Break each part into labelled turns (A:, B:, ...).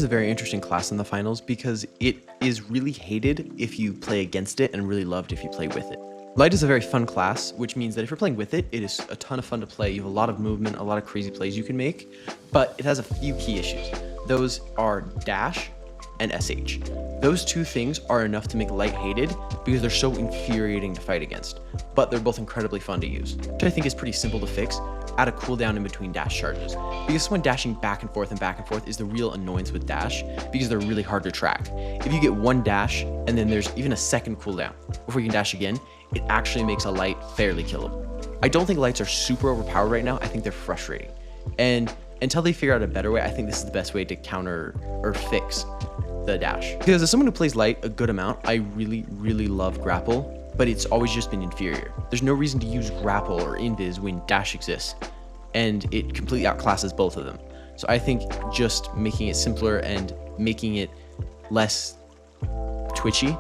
A: is a very interesting class in the finals because it is really hated if you play against it and really loved if you play with it. Light is a very fun class, which means that if you're playing with it, it is a ton of fun to play. You have a lot of movement, a lot of crazy plays you can make, but it has a few key issues. Those are dash and SH. Those two things are enough to make Light hated because they're so infuriating to fight against, but they're both incredibly fun to use, which I think is pretty simple to fix. Add a cooldown in between dash charges, because when dashing back and forth is the real annoyance with dash, because they're really hard to track. If you get one dash and then there's even a second cooldown before you can dash again, it actually makes a Light fairly killable. I don't think Lights are super overpowered right now. I think they're frustrating, and until they figure out a better way, I think this is the best way to counter or fix the dash. Because as someone who plays Light a good amount, I really love grapple, but it's always just been inferior. There's no reason to use grapple or invis when dash exists, and it completely outclasses both of them. So I think just making it simpler and making it less twitchy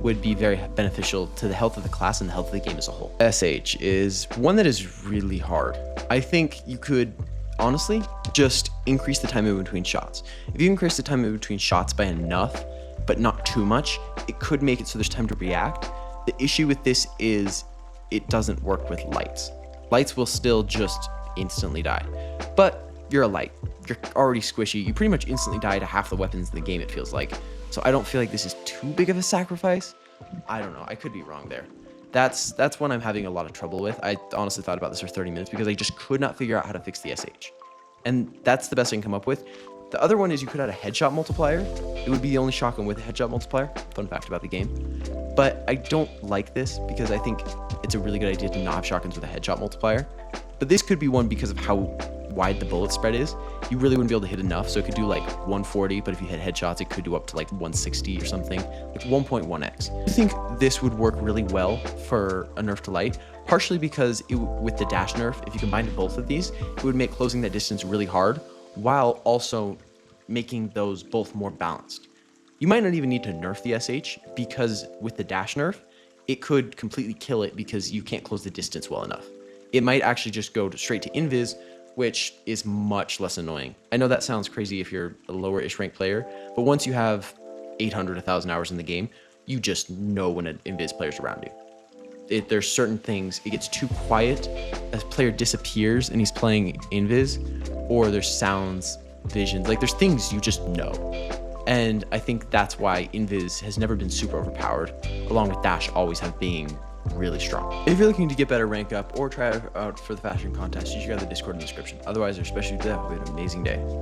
A: would be very beneficial to the health of the class and the health of the game as a whole. SH is one that is really hard. I think you could honestly just increase the time in between shots. If you increase the time in between shots by enough, but not too much, it could make it so there's time to react. The issue with this is it doesn't work with Lights. Lights will still just instantly die, but you're a Light. You're already squishy. You pretty much instantly die to half the weapons in the game, it feels like. So I don't feel like this is too big of a sacrifice. I don't know. I could be wrong there. That's one I'm having a lot of trouble with. I honestly thought about this for 30 minutes because I just could not figure out how to fix the SH. And that's the best I can come up with. The other one is you could add a headshot multiplier. It would be the only shotgun with a headshot multiplier. Fun fact about the game. But I don't like this because I think it's a really good idea to not have shotguns with a headshot multiplier. But this could be one because of how wide the bullet spread is. You really wouldn't be able to hit enough, so it could do like 140, but if you hit headshots, it could do up to like 160 or something, like 1.1x. I think this would work really well for a nerf to Light, partially because with the dash nerf, if you combined both of these, it would make closing that distance really hard, while also making those both more balanced. You might not even need to nerf the SH, because with the dash nerf, it could completely kill it because you can't close the distance well enough. It might actually just go straight to invis, which is much less annoying. I know that sounds crazy if you're a lower-ish ranked player, but once you have 800, 1,000 hours in the game, you just know when an invis player's around you. There's certain things, it gets too quiet, a player disappears and he's playing invis, or there's sounds, visions, like there's things you just know. And I think that's why invis has never been super overpowered, along with dash always have being really strong. If you're looking to get better rank up or try out for the fashion contest, you should go to the Discord in the description. Otherwise, especially today, have an amazing day.